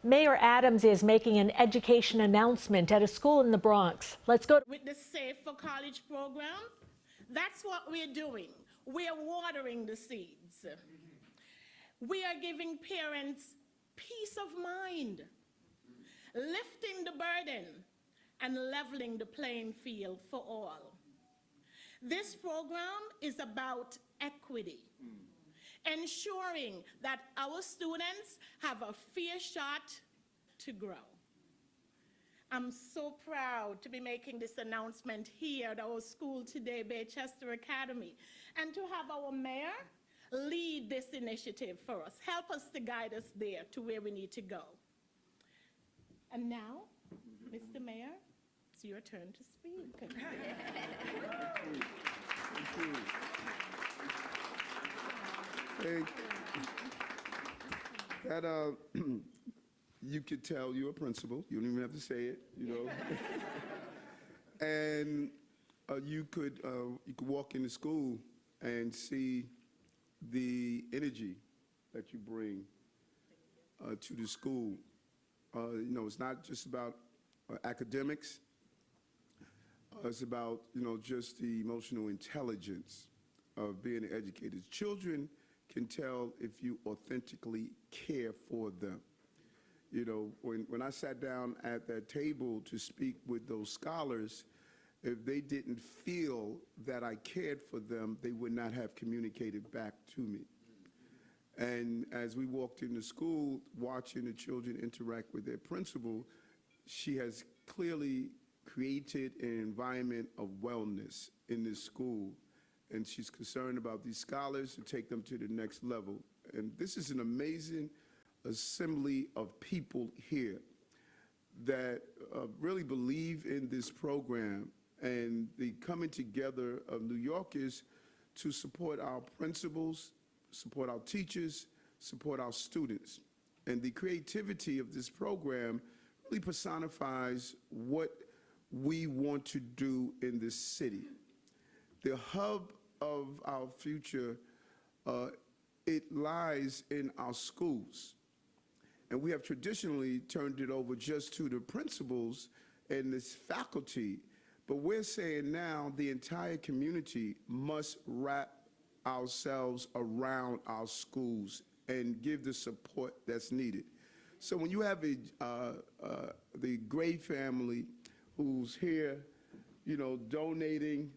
Mayor Adams is making an education announcement at a school in the Bronx. Let's go. With the Safe for College program, that's what we're doing. We're watering the seeds. We are giving parents peace of mind, lifting the burden, and leveling the playing field for all. This program is about equity, ensuring that our students have a fair shot to grow. I'm so proud to be making this announcement here at our school today, Baychester Academy, and to have our mayor lead this initiative for us, help us to guide us there to where we need to go. And now, Mr. Mayor, it's your turn to speak. Thank you. That you could tell you're a principal. You don't even have to say it, you know. And you could walk into school and see the energy that you bring to the school. You know, it's not just about academics. It's about, you know, just the emotional intelligence of being educated. Children can tell if you authentically care for them. You know, when I sat down at that table to speak with those scholars, if they didn't feel that I cared for them, they would not have communicated back to me. And as we walked into school, watching the children interact with their principal, she has clearly created an environment of wellness in this school. And she's concerned about these scholars to take them to the next level. And this is an amazing assembly of people here that really believe in this program and the coming together of New Yorkers to support our principals, support our teachers, support our students. And the creativity of this program really personifies what we want to do in this city. The hub of our future, it lies in our schools. And we have traditionally turned it over just to the principals and this faculty. But we're saying now the entire community must wrap ourselves around our schools and give the support that's needed. So when you have the Gray family who's here, you know, donating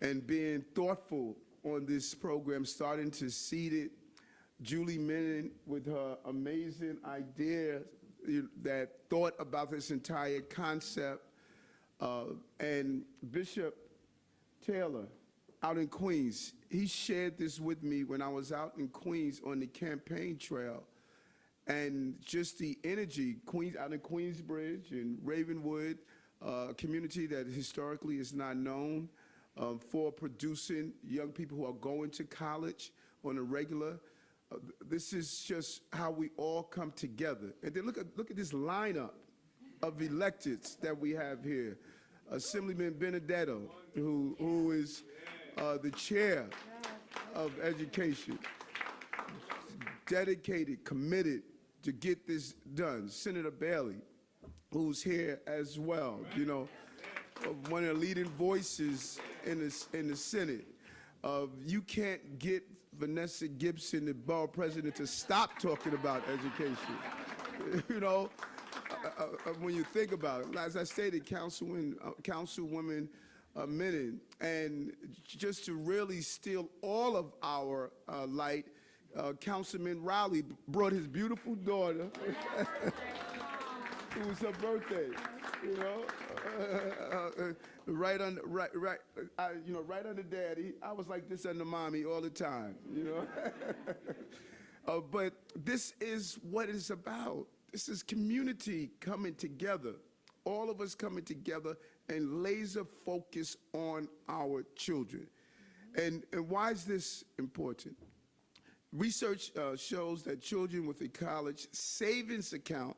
and being thoughtful on this program, starting to seed it, Julie Menon with her amazing idea that thought about this entire concept, and Bishop Taylor out in Queens, he shared this with me when I was out in Queens on the campaign trail, and just the energy, out in Queensbridge and Ravenwood, a community that historically is not known for producing young people who are going to college on a regular. This is just how we all come together. And then look at this lineup of electeds that we have here. Assemblyman Benedetto, who is the chair of education, dedicated, committed to get this done. Senator Bailey, who's here as well, you know, one of the leading voices in the Senate. You can't get Vanessa Gibson, the borough president, to stop talking about education. You know, when you think about it, as I stated, Councilwoman Menon, and just to really steal all of our light, Councilman Rowley brought his beautiful daughter. It was her birthday, you know. Right under Daddy. I was like this under Mommy all the time, you know. But this is what it's about. This is community coming together, all of us coming together and laser focus on our children. And why is this important? Research shows that children with a college savings account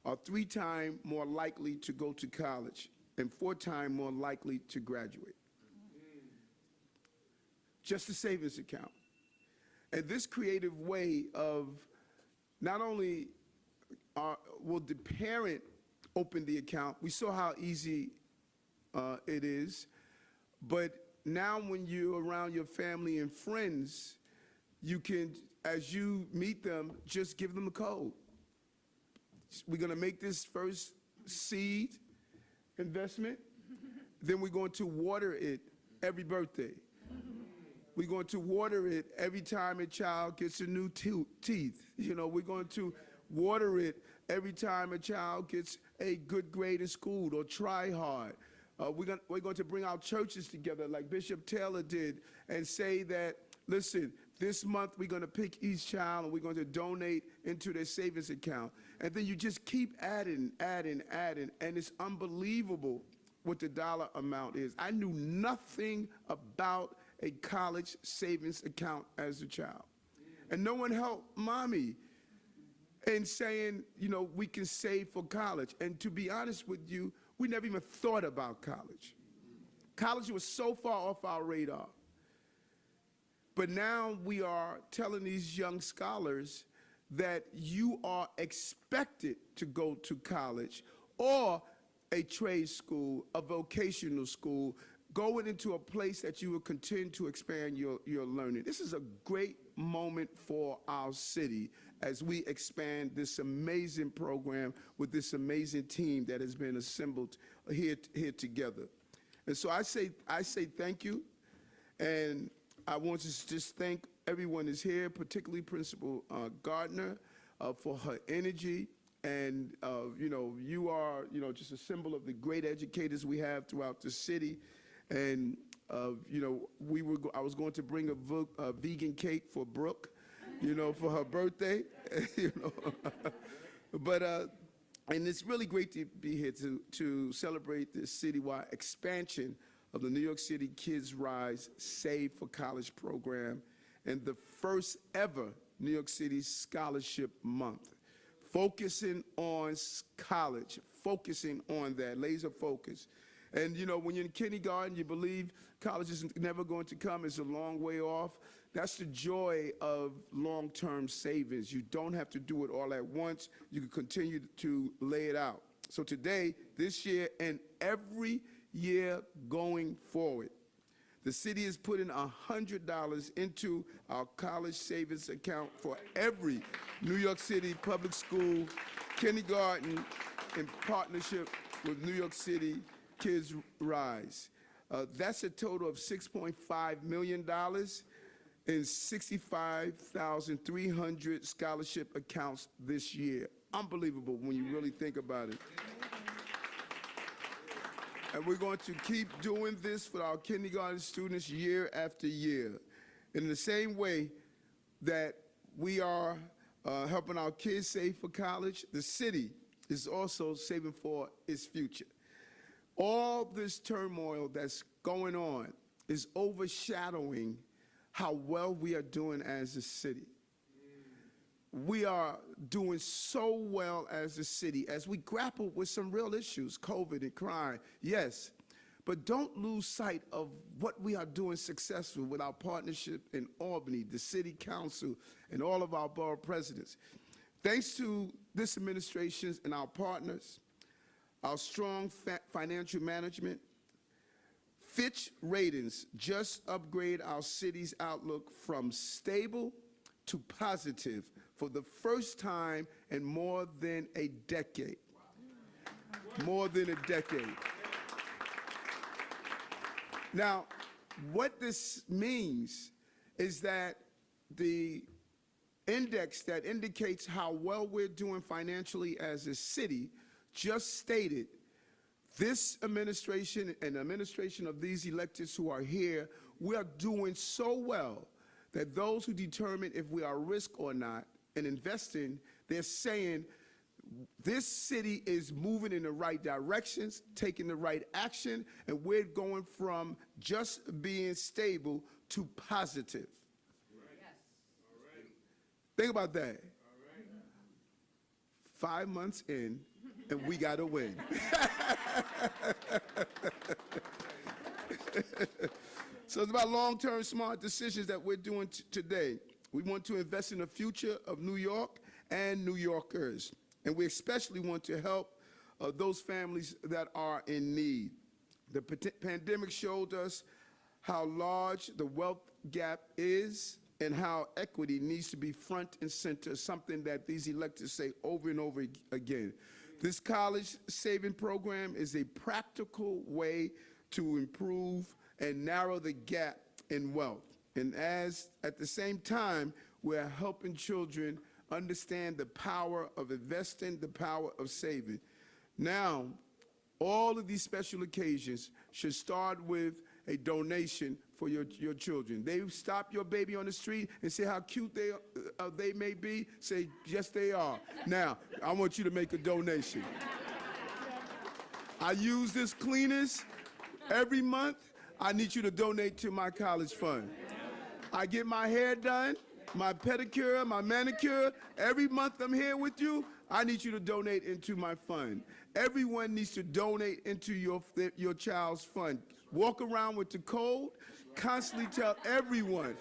are 3 times more likely to go to college and 4 times more likely to graduate. Just a savings account. And this creative way of not only will the parent open the account? We saw how easy it is, but now when you're around your family and friends, you can, as you meet them, just give them a code. We're going to make this first seed investment, then we're going to water it every birthday. We're going to water it every time a child gets a new teeth. You know, we're going to water it every time a child gets a good grade in school or try hard. We're going to bring our churches together like Bishop Taylor did and say that, listen, this month we're going to pick each child and we're going to donate into their savings account. And then you just keep adding, and it's unbelievable what the dollar amount is. I knew nothing about a college savings account as a child. And no one helped mommy in saying, you know, we can save for college. And to be honest with you, we never even thought about college. College was so far off our radar. But now we are telling these young scholars that you are expected to go to college or a trade school, a vocational school, going into a place that you will continue to expand your learning. This is a great moment for our city as we expand this amazing program with this amazing team that has been assembled here together. And so I say thank you, and I want to just thank everyone who's here, particularly Principal Gardner, for her energy. And, you know, you are, you know, just a symbol of the great educators we have throughout the city. And, you know, I was going to bring a vegan cake for Brooke, you know, for her birthday, you know. But, and it's really great to be here to celebrate this citywide expansion of the New York City Kids Rise Save for College program and the first ever New York City Scholarship Month, focusing on college, focusing on that, laser focus. And, you know, when you're in kindergarten, you believe college is never going to come, it's a long way off. That's the joy of long-term savings. You don't have to do it all at once. You can continue to lay it out. So today, this year, and every year going forward, the city is putting $100 into our college savings account for every New York City public school kindergarten in partnership with New York City Kids Rise. That's a total of $6.5 million in 65,300 scholarship accounts this year. Unbelievable when you really think about it. And we're going to keep doing this for our kindergarten students year after year. In the same way that we are helping our kids save for college, the city is also saving for its future. All this turmoil that's going on is overshadowing how well we are doing as a city. We are doing so well as a city as we grapple with some real issues, COVID and crime, yes. But don't lose sight of what we are doing successful with our partnership in Albany, the city council, and all of our borough presidents. Thanks to this administration and our partners, our strong financial management, Fitch Ratings just upgrade our city's outlook from stable to positive for the first time in more than a decade. More than a decade. Now, what this means is that the index that indicates how well we're doing financially as a city just stated this administration and the administration of these electeds who are here, we are doing so well that those who determine if we are risk or not in investing, they're saying this city is moving in the right directions, taking the right action, and we're going from just being stable to positive. Right. Yes. All right. Think about that. All right. 5 months in, and we got to win. So it's about long-term smart decisions that we're doing today. We want to invest in the future of New York and New Yorkers. And we especially want to help those families that are in need. The pandemic showed us how large the wealth gap is and how equity needs to be front and center, something that these electeds say over and over again. This college saving program is a practical way to improve and narrow the gap in wealth. And at the same time, we're helping children understand the power of investing, the power of saving. Now, all of these special occasions should start with a donation for your children. They stop your baby on the street and say how cute they may be. Say, yes, they are. Now, I want you to make a donation. I use this cleaners every month. I need you to donate to my college fund. I get my hair done, my pedicure, my manicure. Every month I'm here with you. I need you to donate into my fund. Everyone needs to donate into your child's fund. Walk around with the code, constantly tell everyone,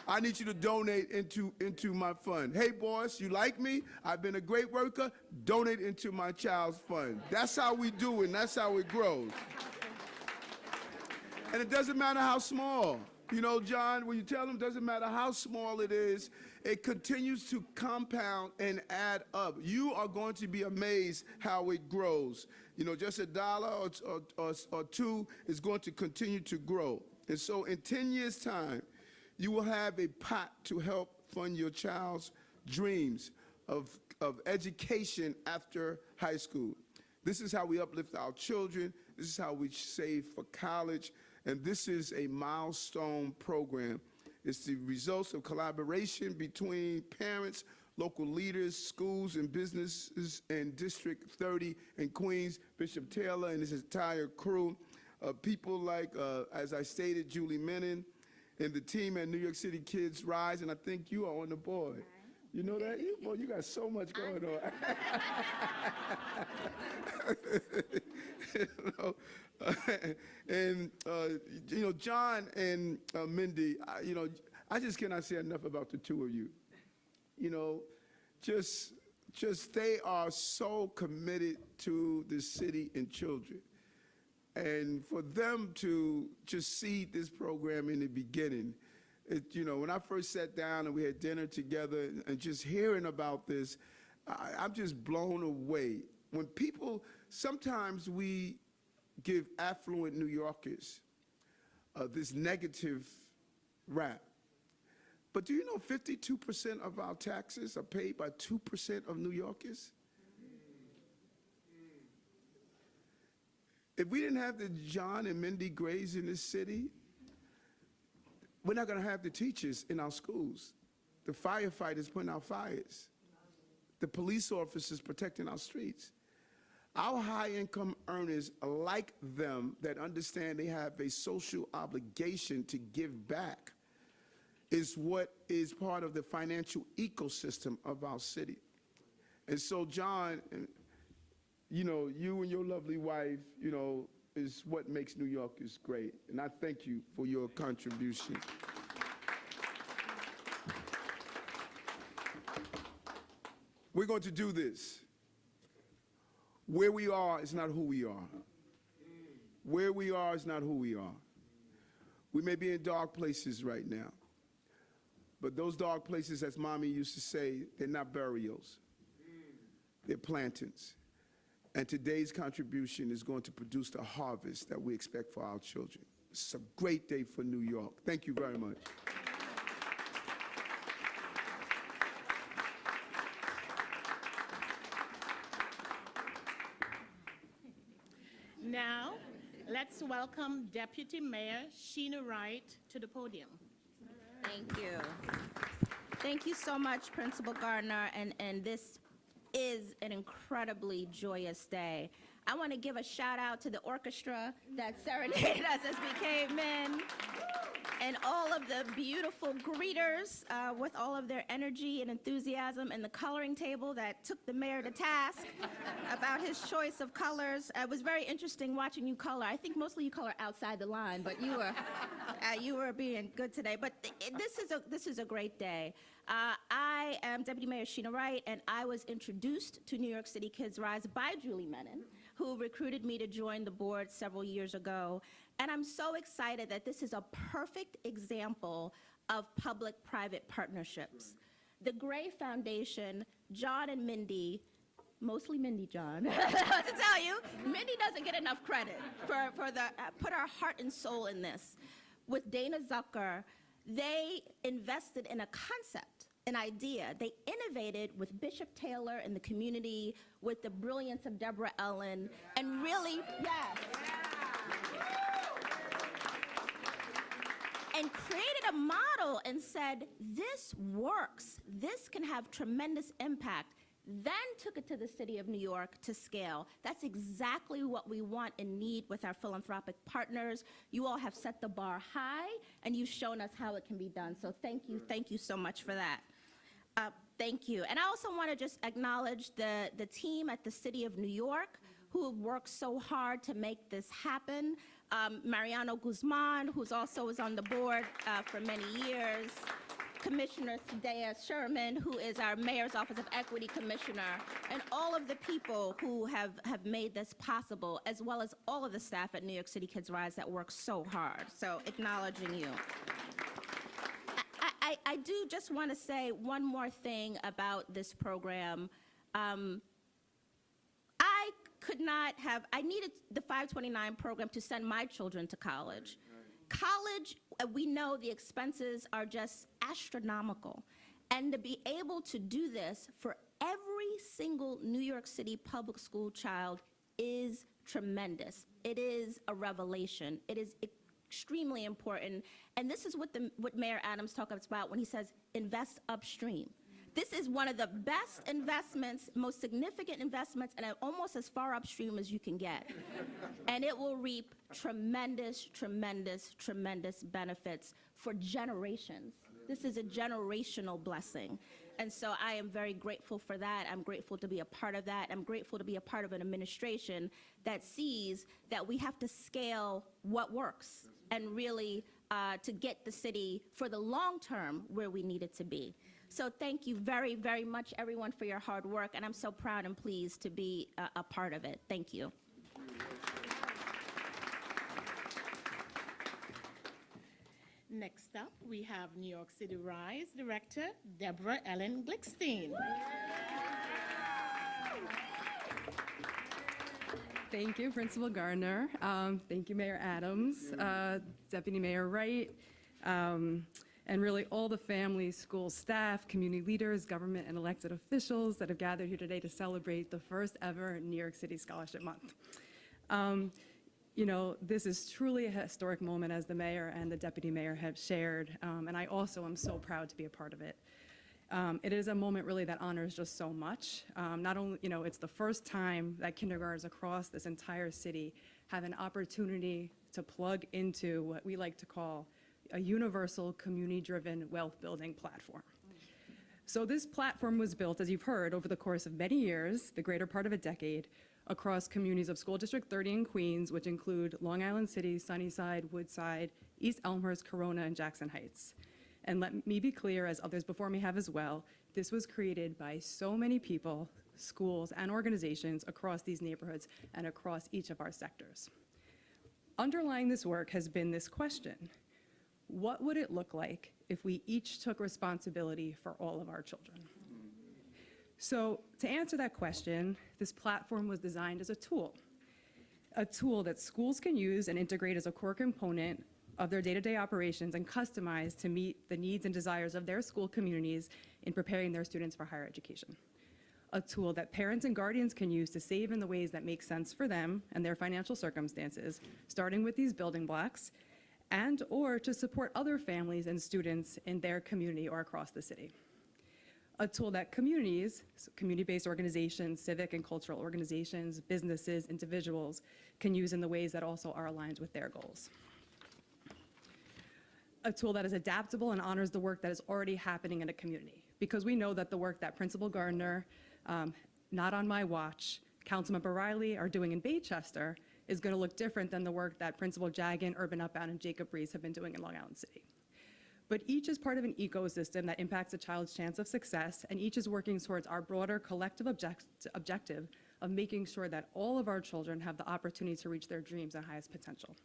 I need you to donate into my fund. Hey, boss, you like me? I've been a great worker. Donate into my child's fund. That's how we do it, and that's how it grows. And it doesn't matter how small. You know, John, when you tell them, doesn't matter how small it is, it continues to compound and add up. You are going to be amazed how it grows. You know, just $1 or $2 is going to continue to grow. And so in 10 years' time, you will have a pot to help fund your child's dreams of education after high school. This is how we uplift our children. This is how we save for college. And this is a milestone program. It's the results of collaboration between parents, local leaders, schools, and businesses, and District 30 in Queens, Bishop Taylor and his entire crew. People like, as I stated, Julie Menon, and the team at New York City Kids Rise, and I think you are on the board. You know that? You got so much going on. You know, and you know, John and Mindy, you know, I just cannot say enough about the two of you. You know, just they are so committed to the city and children. And for them to just see this program in the beginning, you know, when I first sat down and we had dinner together and just hearing about this, I'm just blown away. When people, sometimes we give affluent New Yorkers this negative rap. But do you know 52% of our taxes are paid by 2% of New Yorkers? If we didn't have the John and Mindy Grays in this city, we're not going to have the teachers in our schools, the firefighters putting out fires, the police officers protecting our streets. Our high-income earners like them that understand they have a social obligation to give back is what is part of the financial ecosystem of our city. And so, John, you know, you and your lovely wife, you know, is what makes New Yorkers great. And I thank you for your contribution. We're going to do this. Where we are is not who we are. Where we are is not who we are. We may be in dark places right now, but those dark places, as Mommy used to say, they're not burials. They're plantings. And today's contribution is going to produce the harvest that we expect for our children. It's a great day for New York. Thank you very much. Now, let's welcome Deputy Mayor Sheena Wright to the podium. Thank you. Thank you so much, Principal Gardner, and this is an incredibly joyous day. I want to give a shout out to the orchestra that serenaded us as we came in, and all of the beautiful greeters with all of their energy and enthusiasm, and the coloring table that took the mayor to task about his choice of colors. It was very interesting watching you color. I think mostly you color outside the line, but you were being good today. But this is a great day. I am Deputy Mayor Sheena Wright, and I was introduced to New York City Kids Rise by Julie Menon, who recruited me to join the board several years ago. And I'm so excited that this is a perfect example of public-private partnerships. The Gray Foundation, John and Mindy, mostly Mindy, John, to tell you, Mindy doesn't get enough credit for the, put our heart and soul in this. With Dana Zucker, they invested in a concept, an idea. They innovated with Bishop Taylor in the community, with the brilliance of Deborah Ellen, and really, yes. And created a model and said, this works. This can have tremendous impact. Then took it to the city of New York to scale. That's exactly what we want and need with our philanthropic partners. You all have set the bar high, and you've shown us how it can be done. So thank you so much for that. Thank you. And I also want to just acknowledge the team at the city of New York who have worked so hard to make this happen. Mariano Guzman, who's also was on the board for many years. Commissioner Sadea Sherman, who is our Mayor's Office of Equity Commissioner, and all of the people who have made this possible, as well as all of the staff at New York City Kids Rise that work so hard. So acknowledging you. I do just want to say one more thing about this program. I needed the 529 program to send my children to college. College, we know the expenses are just astronomical. And to be able to do this for every single New York City public school child is tremendous. It is a revelation. It is extremely important. And this is what Mayor Adams talks about when he says invest upstream. This is one of the best investments, most significant investments, and almost as far upstream as you can get. And it will reap tremendous, tremendous, tremendous benefits for generations. This is a generational blessing. And so I am very grateful for that. I'm grateful to be a part of that. I'm grateful to be a part of an administration that sees that we have to scale what works and really to get the city for the long term where we need it to be. So thank you very, very much, everyone, for your hard work, and I'm so proud and pleased to be a part of it. Thank you. Next up, we have New York City Rise Director, Deborah Ellen Glickstein. Thank you, Principal Gardner. Thank you, Mayor Adams, Deputy Mayor Wright, and really all the families, school staff, community leaders, government and elected officials that have gathered here today to celebrate the first ever New York City Scholarship Month. You know, this is truly a historic moment, as the mayor and the deputy mayor have shared, and I also am so proud to be a part of it. It is a moment really that honors just so much. Not only, you know, it's the first time that kindergartners across this entire city have an opportunity to plug into what we like to call a universal community-driven wealth-building platform. So this platform was built, as you've heard, over the course of many years, the greater part of a decade, across communities of School District 30 in Queens, which include Long Island City, Sunnyside, Woodside, East Elmhurst, Corona, and Jackson Heights. And let me be clear, as others before me have as well, this was created by so many people, schools, and organizations across these neighborhoods and across each of our sectors. Underlying this work has been this question: what would it look like if we each took responsibility for all of our children? So to answer that question, this platform was designed as a tool that schools can use and integrate as a core component of their day-to-day operations and customize to meet the needs and desires of their school communities in preparing their students for higher education. A tool that parents and guardians can use to save in the ways that make sense for them and their financial circumstances, starting with these building blocks, and or to support other families and students in their community or across the city. A tool that communities, so community-based organizations, civic and cultural organizations, businesses, individuals can use in the ways that also are aligned with their goals. A tool that is adaptable and honors the work that is already happening in a community, because we know that the work that Principal Gardner, not on my watch, Councilmember Riley are doing in Baychester is going to look different than the work that Principal Jagan, Urban Upbound, and Jacob Rees have been doing in Long Island City. But each is part of an ecosystem that impacts a child's chance of success, and each is working towards our broader collective objective of making sure that all of our children have the opportunity to reach their dreams and highest potential.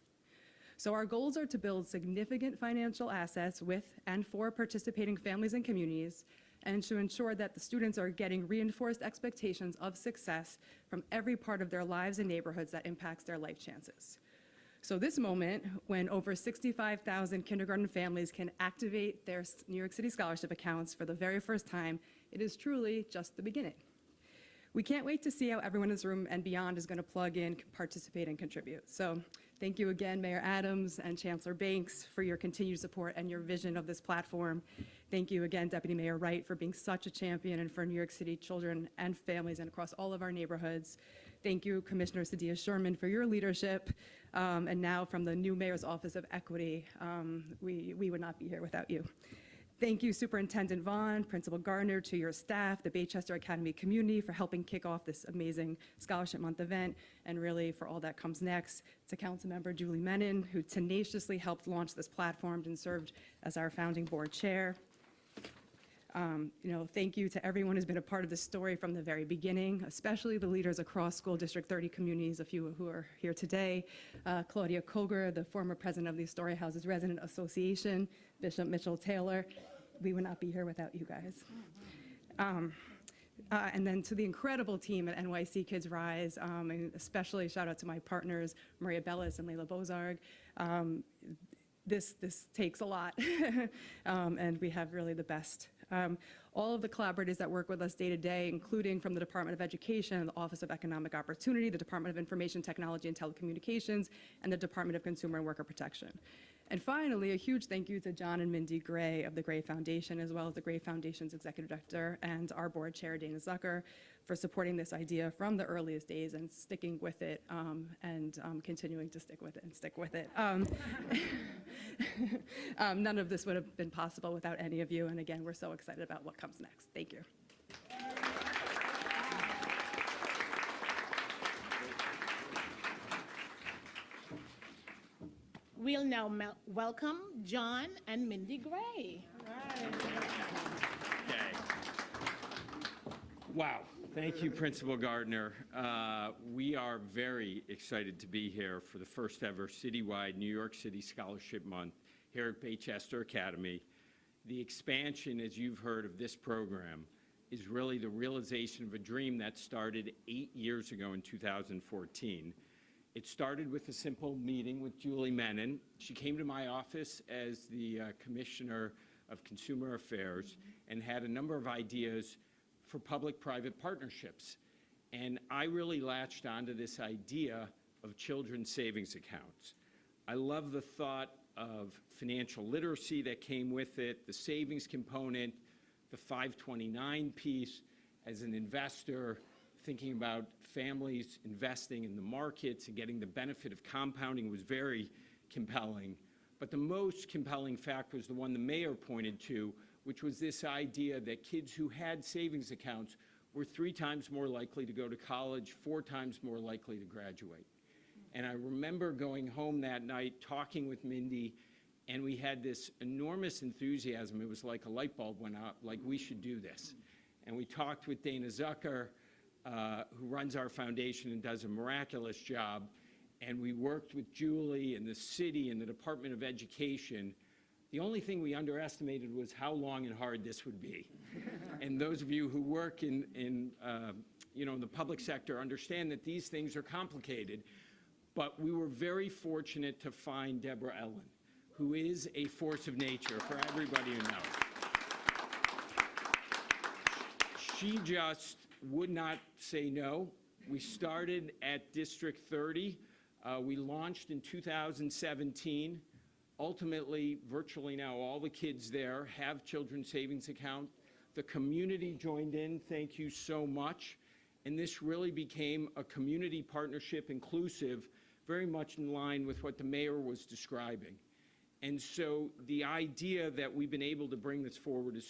So our goals are to build significant financial assets with and for participating families and communities, and to ensure that the students are getting reinforced expectations of success from every part of their lives and neighborhoods that impacts their life chances. So this moment, when over 65,000 kindergarten families can activate their New York City scholarship accounts for the very first time, it is truly just the beginning. We can't wait to see how everyone in this room and beyond is going to plug in, participate, and contribute. So thank you again, Mayor Adams and Chancellor Banks, for your continued support and your vision of this platform. Thank you again, Deputy Mayor Wright, for being such a champion and for New York City children and families and across all of our neighborhoods. Thank you, Commissioner Sadia Sherman, for your leadership. And now from the new Mayor's Office of Equity, we would not be here without you. Thank you, Superintendent Vaughn, Principal Gardner, to your staff, the Baychester Academy community for helping kick off this amazing Scholarship Month event, and really for all that comes next. To Councilmember Julie Menon, who tenaciously helped launch this platform and served as our founding board chair. Thank you to everyone who's been a part of this story from the very beginning, especially the leaders across School District 30 communities, a few who are here today. Claudia Koger, the former president of the Astoria Houses Resident Association, Bishop Mitchell Taylor. We would not be here without you guys. And then to the incredible team at NYC Kids Rise, and especially shout out to my partners, Maria Bellis and Layla Bozarg. This takes a lot, and we have really the best. All of the collaborators that work with us day to day, including from the Department of Education, the Office of Economic Opportunity, the Department of Information Technology and Telecommunications, and the Department of Consumer and Worker Protection. And finally, a huge thank you to John and Mindy Gray of the Gray Foundation, as well as the Gray Foundation's Executive Director and our board chair, Dana Zucker, for supporting this idea from the earliest days and sticking with it and continuing to stick with it and stick with it. None of this would have been possible without any of you, and again, we're so excited about what comes next. Thank you. We'll now welcome John and Mindy Gray. Okay. Wow. Thank you, Principal Gardner. We are very excited to be here for the first ever citywide New York City Scholarship Month here at Baychester Academy. The expansion, as you've heard, of this program is really the realization of a dream that started 8 years ago in 2014. It started with a simple meeting with Julie Menon. She came to my office as the Commissioner of Consumer Affairs and had a number of ideas for public-private partnerships. And I really latched onto this idea of children's savings accounts. I love the thought of financial literacy that came with it, the savings component, the 529 piece. As an investor, thinking about families investing in the markets and getting the benefit of compounding was very compelling. But the most compelling fact was the one the mayor pointed to, which was this idea that kids who had savings accounts were 3 times more likely to go to college, 4 times more likely to graduate. And I remember going home that night, talking with Mindy, and we had this enormous enthusiasm. It was like a light bulb went out, like we should do this. And we talked with Dana Zucker, who runs our foundation and does a miraculous job. And we worked with Julie and the city and the Department of Education. The only thing we underestimated was how long and hard this would be. And those of you who work in the public sector understand that these things are complicated. But we were very fortunate to find Deborah Ellen, who is a force of nature for everybody who knows. She just would not say no. We started at District 30. We launched in 2017. Ultimately, virtually now all the kids there have children's savings accounts. The community joined in, thank you so much. And this really became a community partnership, inclusive, very much in line with what the mayor was describing. And so the idea that we've been able to bring this forward is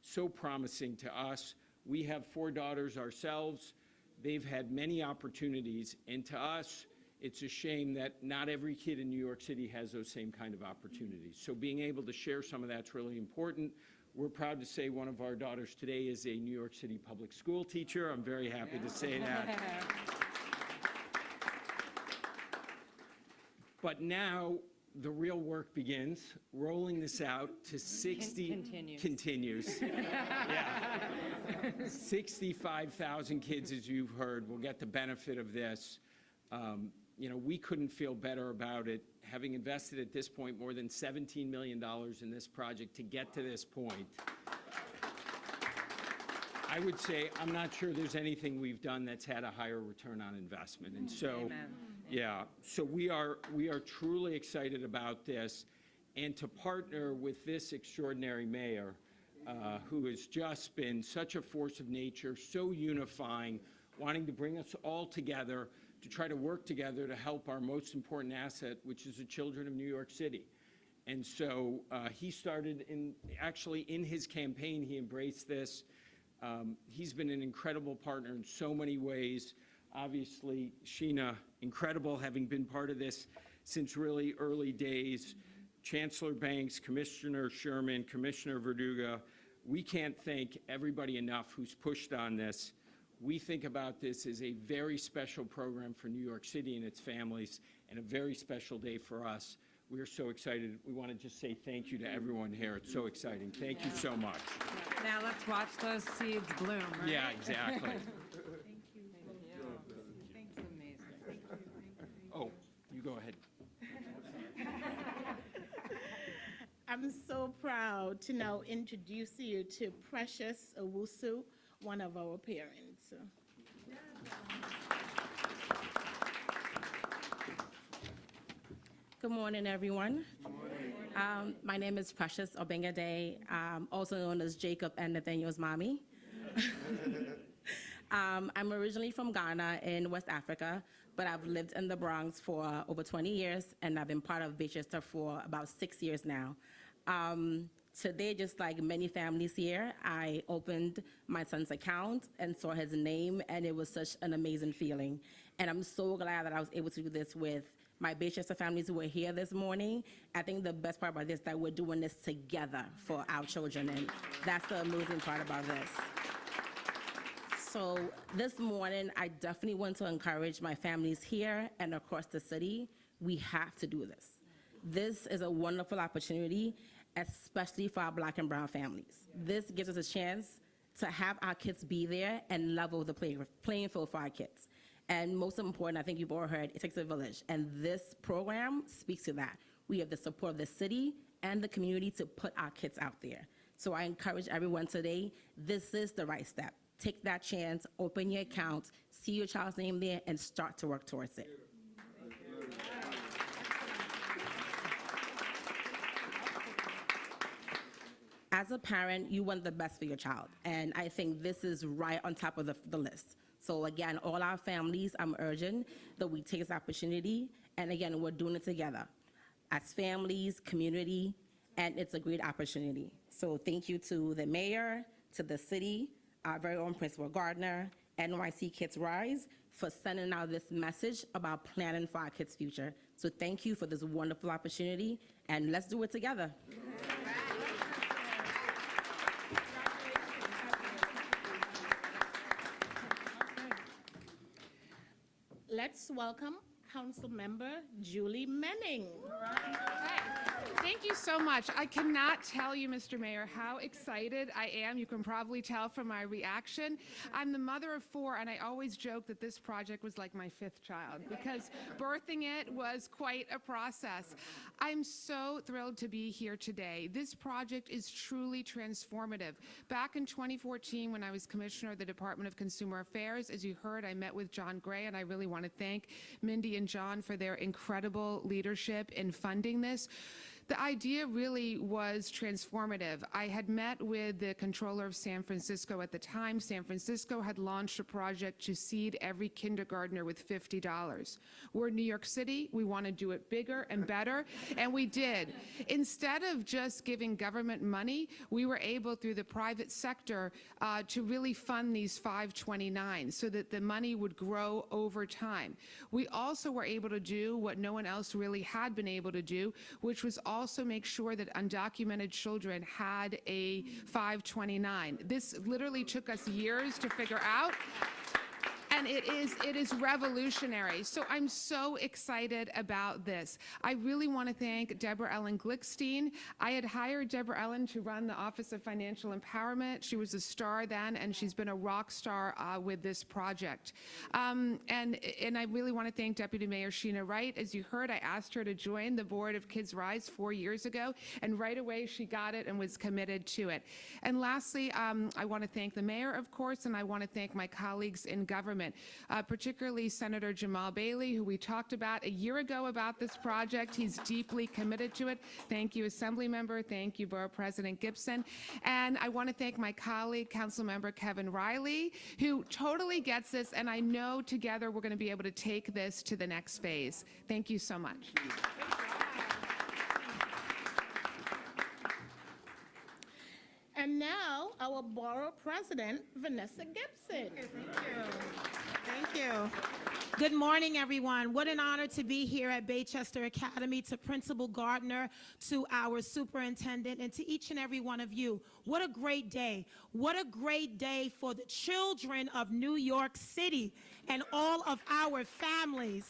so promising to us. We have 4 daughters ourselves. They've had many opportunities, and to us, It's a shame that not every kid in New York City has those same kind of opportunities. So being able to share some of that's really important. We're proud to say one of our daughters today is a New York City public school teacher. I'm very happy to say that. But now the real work begins, rolling this out to 60... Continues. Yeah. 65,000 kids, as you've heard, will get the benefit of this. You know, we couldn't feel better about it, having invested at this point more than $17 million in this project to get to this point. I would say I'm not sure there's anything we've done that's had a higher return on investment. And so, Amen. yeah, so we are truly excited about this, and to partner with this extraordinary mayor, who has just been such a force of nature, so unifying, wanting to bring us all together to try to work together to help our most important asset, which is the children of New York City. And so he started actually in his campaign, he embraced this. He's been an incredible partner in so many ways. Obviously, Sheena, incredible, having been part of this since really early days. Chancellor Banks, Commissioner Sherman, Commissioner Verduga, we can't thank everybody enough who's pushed on this. We think about this as a very special program for New York City and its families, and a very special day for us. We're so excited. We want to just say thank you to everyone here. It's so exciting. Thank you so much. Now let's watch those seeds bloom, right? Yeah, exactly. Thanks, amazing. Oh, you go ahead. I'm so proud to now introduce you to Precious Owusu, one of our parents. Good morning, everyone. My name is Precious Obengade, also known as Jacob and Nathaniel's mommy. I'm originally from Ghana in West Africa, but I've lived in the Bronx for over 20 years, and I've been part of Baychester for about 6 years now. Today, just like many families here, I opened my son's account and saw his name, and it was such an amazing feeling. And I'm so glad that I was able to do this with my Baychester families who are here this morning. I think the best part about this is that we're doing this together for our children, and that's the amazing part about this. So this morning, I definitely want to encourage my families here and across the city. We have to do this. This is a wonderful opportunity, especially for our Black and brown families. This gives us a chance to have our kids be there and level the playing field for our kids. And most important, I think you've all heard, it takes a village. And this program speaks to that. We have the support of the city and the community to put our kids out there. So I encourage everyone today, this is the right step. Take that chance, open your account, see your child's name there, and start to work towards it. As a parent, you want the best for your child, and I think this is right on top of the list. So again, all our families, I'm urging that we take this opportunity, and again, we're doing it together as families, community, and it's a great opportunity. So thank you to the mayor, to the city, our very own Principal Gardner, NYC Kids Rise, for sending out this message about planning for our kids' future. So thank you for this wonderful opportunity, and let's do it together. Let's welcome Council Member Julie Menning. Thank you so much. I cannot tell you, Mr. Mayor, how excited I am. You can probably tell from my reaction. I'm the mother of 4, and I always joke that this project was like my 5th child because birthing it was quite a process. I'm so thrilled to be here today. This project is truly transformative. Back in 2014, when I was Commissioner of the Department of Consumer Affairs, as you heard, I met with John Gray, and I really want to thank Mindy and John for their incredible leadership in funding this. The idea really was transformative. I had met with the controller of San Francisco at the time. San Francisco had launched a project to seed every kindergartner with $50. We're in New York City. We want to do it bigger and better, and we did. Instead of just giving government money, we were able, through the private sector, to really fund these 529 so that the money would grow over time. We also were able to do what no one else really had been able to do, which was also make sure that undocumented children had a 529. This literally took us years to figure out. And it is revolutionary. So I'm so excited about this. I really want to thank Deborah Ellen Glickstein. I had hired Deborah Ellen to run the Office of Financial Empowerment. She was a star then, and she's been a rock star with this project. And I really want to thank Deputy Mayor Sheena Wright. As you heard, I asked her to join the board of Kids Rise 4 years ago, and right away she got it and was committed to it. And lastly, I want to thank the mayor, of course, and I want to thank my colleagues in government. Particularly Senator Jamal Bailey, who we talked about a year ago about this project. He's deeply committed to it. Thank you, Assembly Member. Thank you, Borough President Gibson. And I want to thank my colleague, Council Member Kevin Riley, who totally gets this, and I know together we're going to be able to take this to the next phase. Thank you so much. And now, our Borough President, Vanessa Gibson. Thank you. Good morning, everyone. What an honor to be here at Baychester Academy, to Principal Gardner, to our superintendent, and to each and every one of you. What a great day. What a great day for the children of New York City and all of our families.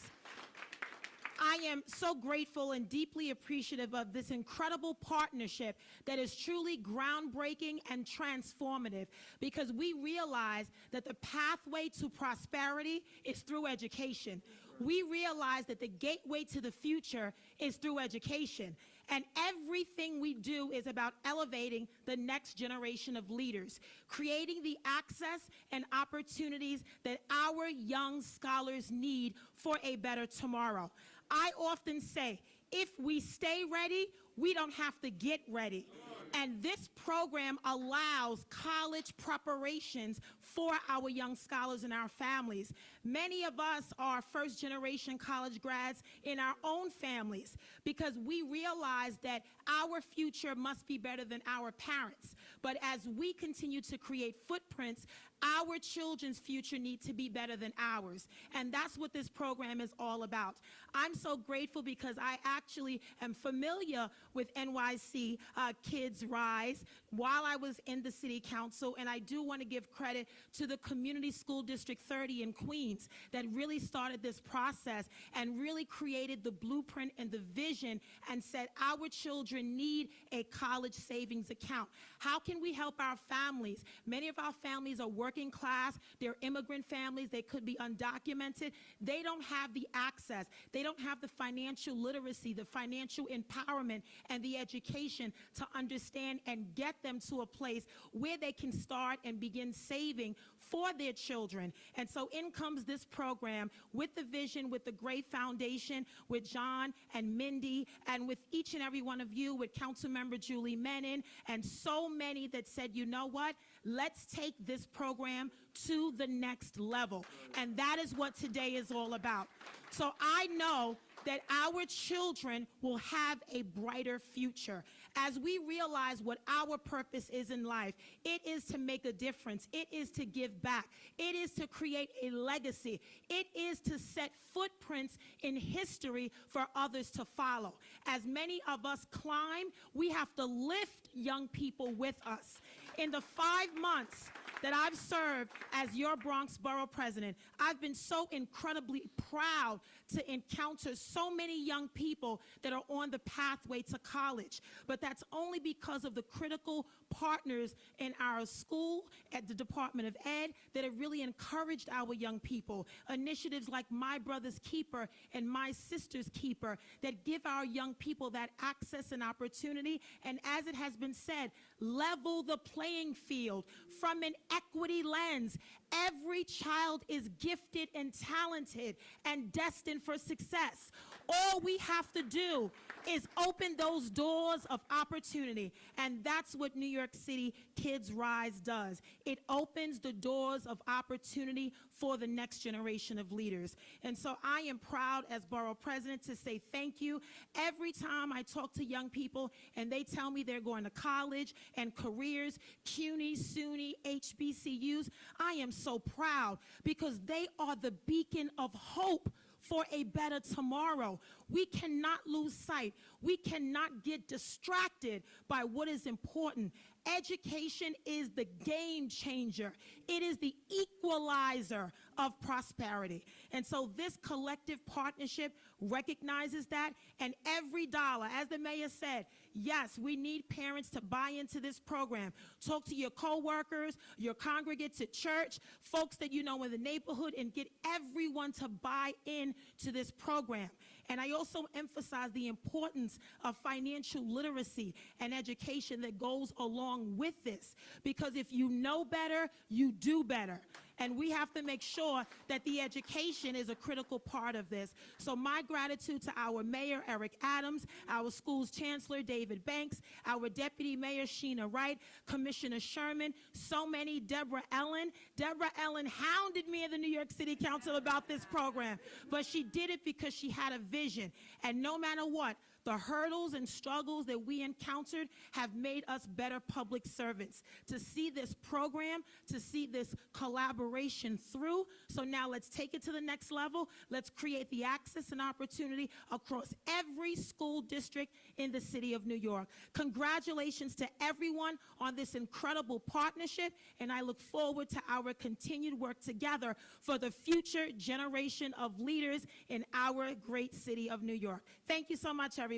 I am so grateful and deeply appreciative of this incredible partnership that is truly groundbreaking and transformative, because we realize that the pathway to prosperity is through education. We realize that the gateway to the future is through education. And everything we do is about elevating the next generation of leaders, creating the access and opportunities that our young scholars need for a better tomorrow. I often say, if we stay ready, we don't have to get ready. And this program allows college preparations for our young scholars and our families. Many of us are first-generation college grads in our own families, because we realize that our future must be better than our parents. But as we continue to create footprints, our children's future needs to be better than ours. And that's what this program is all about. I'm so grateful because I actually am familiar with NYC Kids Rise while I was in the city council, and I do want to give credit to the Community School District 30 in Queens that really started this process and really created the blueprint and the vision and said our children need a college savings account. How can we help our families? Many of our families are working class, they're immigrant families, they could be undocumented. They don't have the access, they don't have the financial literacy, the financial empowerment, and the education to understand and get them to a place where they can start and begin saving for their children. And so in comes this program with the vision, with the great foundation, with John and Mindy, and with each and every one of you, with Councilmember Julie Menon, and so many that said, you know what, let's take this program to the next level. And that is what today is all about. So I know that our children will have a brighter future. As we realize what our purpose is in life, it is to make a difference. It is to give back. It is to create a legacy. It is to set footprints in history for others to follow. As many of us climb, we have to lift young people with us. In the 5 months that I've served as your Bronx Borough President, I've been so incredibly proud to encounter so many young people that are on the pathway to college. But that's only because of the critical partners in our school, at the Department of Ed, that have really encouraged our young people. Initiatives like My Brother's Keeper and My Sister's Keeper that give our young people that access and opportunity. And as it has been said, level the playing field from an equity lens. Every every child is gifted and talented and destined for success. All we have to do is open those doors of opportunity, and that's what New York City Kids Rise does. It opens the doors of opportunity for the next generation of leaders. And so I am proud as Borough President to say thank you. Every time I talk to young people and they tell me they're going to college and careers, CUNY, SUNY, HBCUs, I am so proud because they are the beacon of hope for a better tomorrow. We cannot lose sight. We cannot get distracted by what is important. Education is the game changer. It is the equalizer of prosperity. And so this collective partnership recognizes that, and every dollar, as the mayor said, yes, we need parents to buy into this program. Talk to your co-workers, your congregants at church, folks that you know in the neighborhood, and get everyone to buy in to this program. And I also emphasize the importance of financial literacy and education that goes along with this, because if you know better, you do better. And we have to make sure that the education is a critical part of this. So my gratitude to our mayor, Eric Adams, our school's chancellor, David Banks, our deputy mayor, Sheena Wright, Commissioner Sherman, so many, Deborah Ellen. Deborah Ellen hounded me in the New York City Council about this program, but she did it because she had a vision. And no matter what, the hurdles and struggles that we encountered have made us better public servants. To see this program, to see this collaboration through, so now let's take it to the next level. Let's create the access and opportunity across every school district in the city of New York. Congratulations to everyone on this incredible partnership, and I look forward to our continued work together for the future generation of leaders in our great city of New York. Thank you so much, everyone.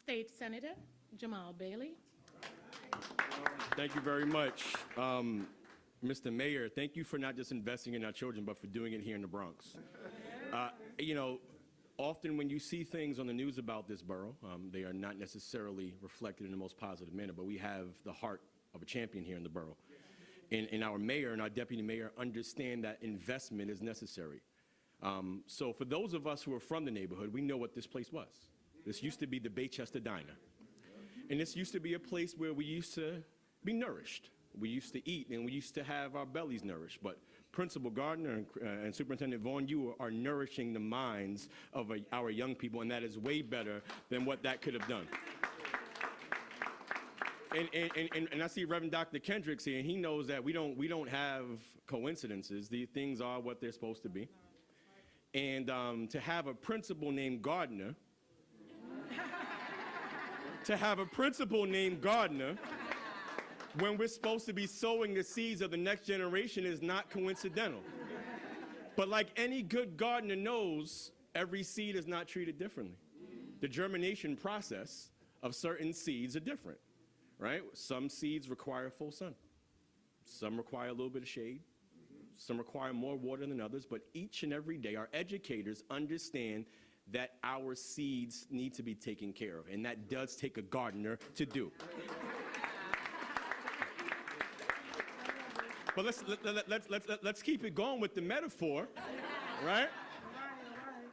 State Senator Jamal Bailey. Thank you very much. Mr. Mayor, thank you for not just investing in our children, but for doing it here in the Bronx. You know, often when you see things on the news about this borough, they are not necessarily reflected in the most positive manner, but we have the heart of a champion here in the borough. And our mayor and our deputy mayor understand that investment is necessary. So for those of us who are from the neighborhood, we know what this place was. This used to be the Baychester Diner. And this used to be a place where we used to be nourished. We used to eat and we used to have our bellies nourished. But Principal Gardner and Superintendent Vaughn, you are nourishing the minds of our young people, and that is way better than what that could have done. And I see Reverend Dr. Kendricks here, and he knows that we don't have coincidences. These things are what they're supposed to be. And to have a principal named Gardner, when we're supposed to be sowing the seeds of the next generation is not coincidental. But like any good gardener knows, every seed is not treated differently. The germination process of certain seeds are different. Right? Some seeds require full sun. Some require a little bit of shade. Some require more water than others. But each and every day, our educators understand that our seeds need to be taken care of. And that does take a gardener to do. But let's keep it going with the metaphor, right?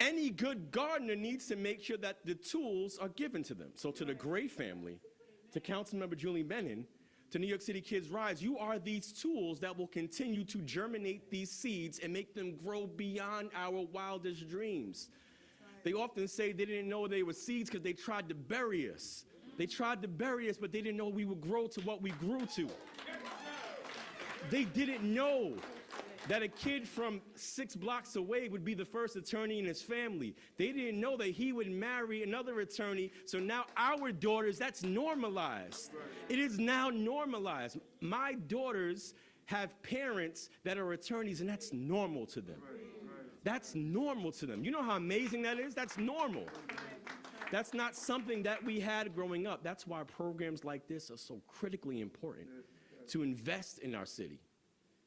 Any good gardener needs to make sure that the tools are given to them. So to the Gray family, to Councilmember Julie Menon, to New York City Kids Rise, you are these tools that will continue to germinate these seeds and make them grow beyond our wildest dreams. They often say they didn't know they were seeds because they tried to bury us. They tried to bury us, but they didn't know we would grow to what we grew to. They didn't know that a kid from 6 blocks away would be the first attorney in his family. They didn't know that he would marry another attorney, so now our daughters, that's normalized. It is now normalized. My daughters have parents that are attorneys, and that's normal to them. That's normal to them. You know how amazing that is? That's normal. That's not something that we had growing up. That's why programs like this are so critically important to invest in our city.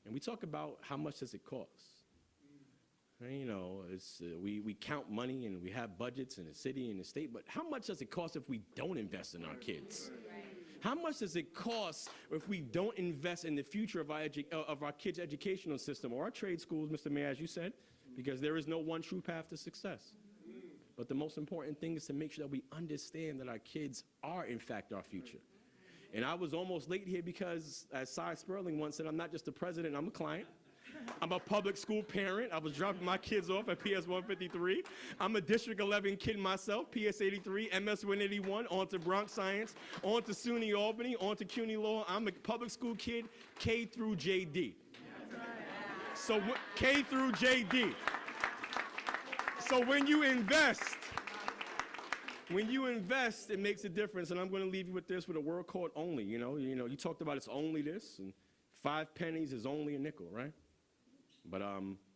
And we talk about how much does it cost. You know, we count money and we have budgets in the city and the state, but how much does it cost if we don't invest in our kids? How much does it cost if we don't invest in the future of our kids' educational system or our trade schools, Mr. Mayor, as you said, because there is no one true path to success. But the most important thing is to make sure that we understand that our kids are, in fact, our future. And I was almost late here because, as Cy Sperling once said, I'm not just a president, I'm a client. I'm a public school parent. I was dropping my kids off at PS 153. I'm a District 11 kid myself, PS 83, MS 181, on to Bronx Science, on to SUNY Albany, on to CUNY Law. I'm a public school kid, K through JD. So K through JD. So when you invest, it makes a difference. And I'm going to leave you with this, with a word called only. You know, you talked about it's only this, and 5 pennies is only a nickel, right? But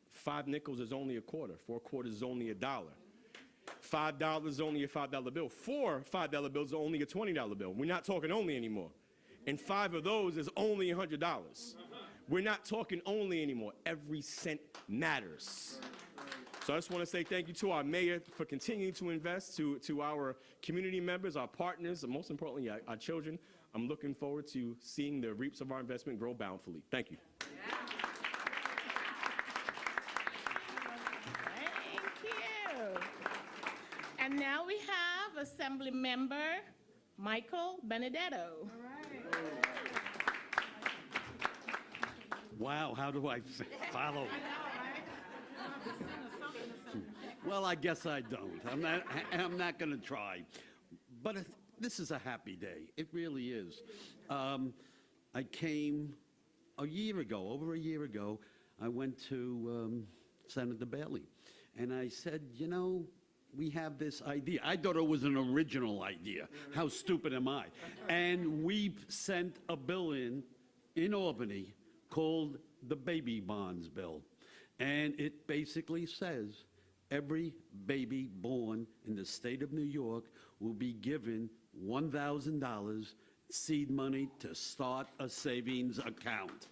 5 nickels is only a quarter. 4 quarters is only $1. $5 is only a $5 bill. 4 $5 bills are only a $20 bill. We're not talking only anymore. And 5 of those is only $100. We're not talking only anymore. Every cent matters. So I just want to say thank you to our mayor for continuing to invest, to our community members, our partners, and most importantly, our children. I'm looking forward to seeing the reaps of our investment grow bountifully. Thank you. And now we have Assembly Member Michael Benedetto. Wow, how do I follow? Well, I guess I don't. I'm not going to try. But this is a happy day. It really is. I came a year ago, over a year ago, I went to Senator Bailey, and I said, you know, we have this idea. I thought it was an original idea. How stupid am I? And we sent a bill in Albany called the Baby Bonds Bill. And it basically says every baby born in the state of New York will be given $1,000 seed money to start a savings account.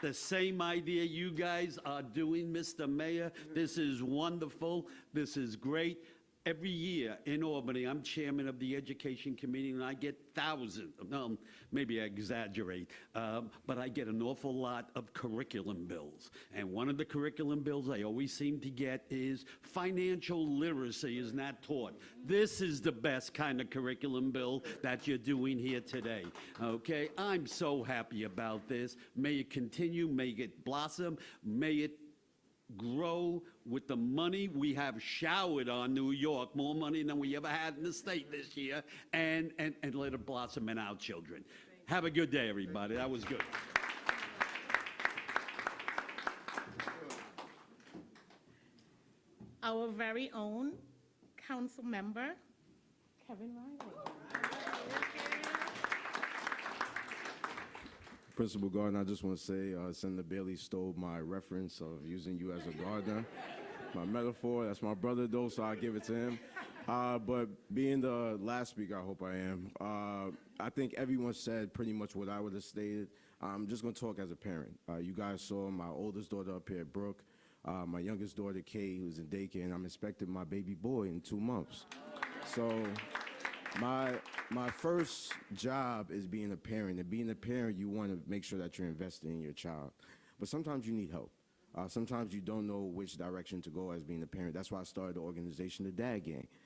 The same idea you guys are doing, Mr. Mayor. This is wonderful. This is great. Every year in Albany, I'm chairman of the Education Committee, and I get thousands, no, maybe I exaggerate, but I get an awful lot of curriculum bills. And one of the curriculum bills I always seem to get is financial literacy is not taught. This is the best kind of curriculum bill that you're doing here today, okay? I'm so happy about this. May it continue, may it blossom, may it grow with the money we have showered on New York, more money than we ever had in the state this year, and let it blossom in our children. Have a good day, everybody. That was good. Our very own council member, Kevin Riley. Principal Gardner, I just want to say Senator Bailey stole my reference of using you as a gardener. My metaphor, that's my brother though, so I'll give it to him. But being the last speaker, I hope I am, I think everyone said pretty much what I would have stated. I'm just going to talk as a parent. You guys saw my oldest daughter up here at Brooke, my youngest daughter, Kay, who's in daycare, and I'm expecting my baby boy in 2 months. So my first job is being a parent, and being a parent, you want to make sure that you're investing in your child. But sometimes you need help. Sometimes you don't know which direction to go as being a parent. That's why I started the organization, the Dad Gang.